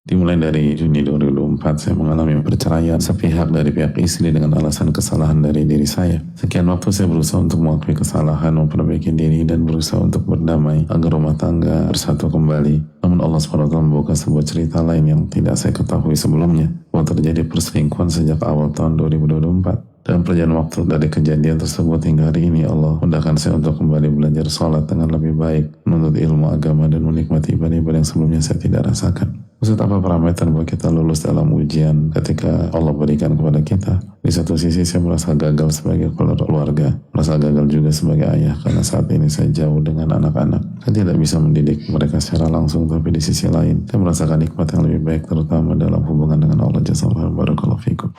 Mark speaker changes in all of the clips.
Speaker 1: Dimulai dari Juni 2024, saya mengalami perceraian sepihak dari pihak istri dengan alasan kesalahan dari diri saya. Sekian waktu saya berusaha untuk mengakui kesalahan, memperbaiki diri, dan berusaha untuk berdamai agar rumah tangga bersatu kembali. Namun Allah SWT membuka sebuah cerita lain yang tidak saya ketahui sebelumnya, bahwa terjadi perselingkuhan sejak awal tahun 2024. Dalam perjalanan waktu dari kejadian tersebut hingga hari ini, Allah mudahkan saya untuk kembali belajar sholat dengan lebih baik, menuntut ilmu agama, dan menikmati ibadah-ibadah yang sebelumnya saya tidak rasakan. Maksud apa parameter bahwa kita lulus dalam ujian ketika Allah berikan kepada kita? Di satu sisi saya merasa gagal sebagai keluarga, merasa gagal juga sebagai ayah, karena saat ini saya jauh dengan anak-anak. Saya tidak bisa mendidik mereka secara langsung, tapi di sisi lain saya merasakan nikmat yang lebih baik, terutama dalam hubungan dengan Allah. Jazakallahu barakallahu fikum.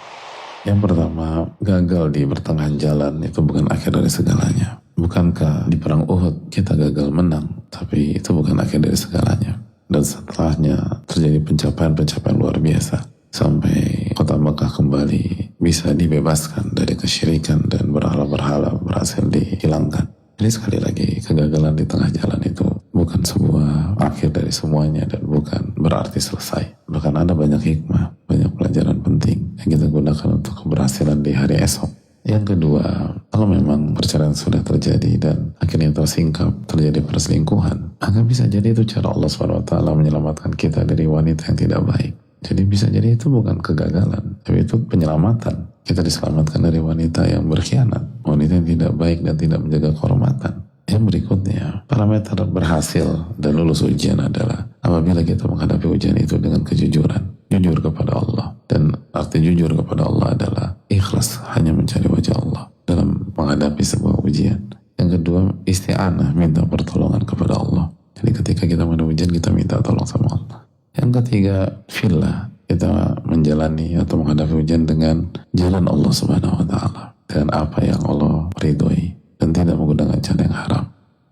Speaker 1: Yang pertama, gagal di pertengahan jalan itu bukan akhir dari segalanya. Bukankah di perang Uhud kita gagal menang, tapi itu bukan akhir dari segalanya. Dan setelahnya terjadi pencapaian-pencapaian luar biasa, sampai kota Mekah kembali bisa dibebaskan dari kesyirikan dan berhala-berhala berhasil dihilangkan. Jadi sekali lagi, kegagalan di tengah jalan itu bukan sebuah akhir dari semuanya dan bukan berarti selesai. Bahkan ada banyak hikmah, banyak pelajaran penting yang kita gunakan untuk keberhasilan di hari esok. Yang kedua, kalau memang perceraian sudah terjadi dan akhirnya tersingkap, terjadi perselingkuhan, maka bisa jadi itu cara Allah SWT menyelamatkan kita dari wanita yang tidak baik. Jadi bisa jadi itu bukan kegagalan, tapi itu penyelamatan. Kita diselamatkan dari wanita yang berkhianat, wanita yang tidak baik dan tidak menjaga kehormatan. Yang berikutnya, parameter berhasil dan lulus ujian adalah apabila kita menghadapi ujian itu dengan kejujuran, jujur kepada Allah. Dan arti jujur kepada Allah adalah ikhlas hanya mencari wajah Allah dalam menghadapi sebuah ujian. Yang kedua, isti'anah, minta pertolongan kepada Allah. Jadi ketika kita menghadapi ujian, kita minta tolong sama Allah. Yang ketiga, fillah, kita menjalani atau menghadapi ujian dengan jalan Allah Subhanahu wa Ta'ala, dengan apa yang Allah ridhoi, dan tidak menggunakan cara yang haram.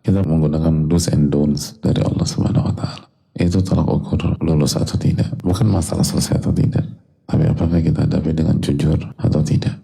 Speaker 1: Kita menggunakan do's and don'ts dari Allah Subhanahu wa Ta'ala. Itu tolak ukur lulus atau tidak. Bukan masalah selesai atau tidak, tapi apakah kita hadapi dengan jujur atau tidak.